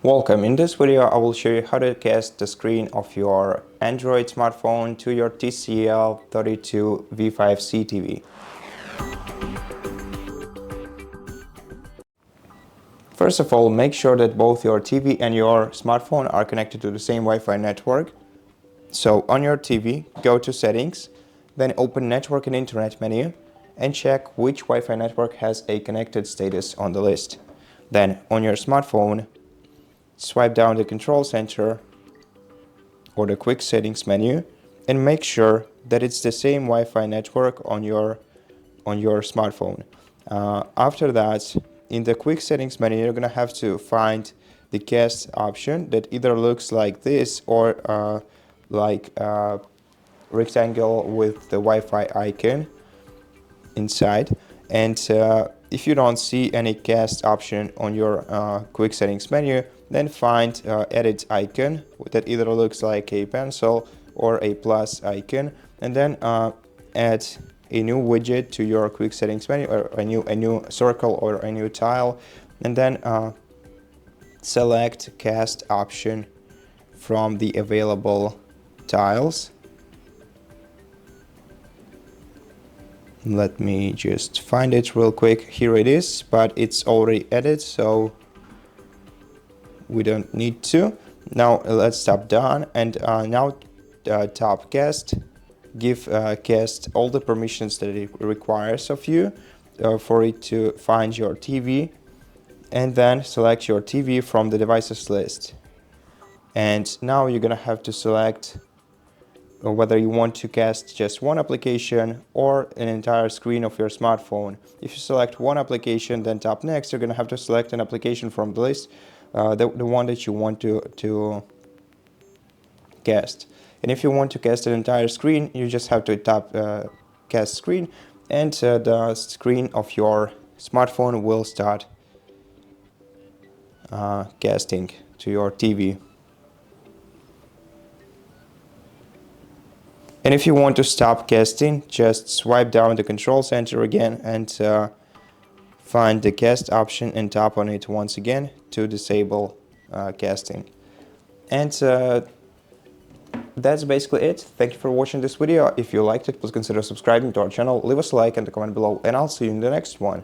Welcome. In this video, I will show you how to cast the screen of your Android smartphone to your TCL 32V5C TV. First of all, make sure that both your TV and your smartphone are connected to the same Wi-Fi network. So on your TV, go to Settings, then open Network and Internet menu and check which Wi-Fi network has a connected status on the list. Then on your smartphone, swipe down the Control Center or the Quick Settings menu and make sure that it's the same Wi-Fi network on your smartphone. After that, in the Quick Settings menu, you're gonna have to find the cast option that either looks like this or like a rectangle with the Wi-Fi icon inside. And if you don't see any cast option on your Quick Settings menu, then find edit icon that either looks like a pencil or a plus icon, and then add a new widget to your Quick Settings menu, or a new circle or a new tile, and then select cast option from the available tiles. Let me just find it real quick. Here it is, but it's already added, so we don't need to. Now let's tap done, and now tap cast. Give cast all the permissions that it requires of you for it to find your TV, and then select your TV from the devices list. And now you're gonna have to select whether you want to cast just one application or an entire screen of your smartphone. If you select one application, then tap next. You're gonna have to select an application from the list, the one that you want to cast. And if you want to cast an entire screen, you just have to tap cast screen, and the screen of your smartphone will start casting to your TV. And if you want to stop casting, just swipe down the Control Center again and find the cast option and tap on it once again to disable casting. And that's basically it. Thank you for watching this video. If you liked it, please consider subscribing to our channel, leave us a like and a comment below, and I'll see you in the next one.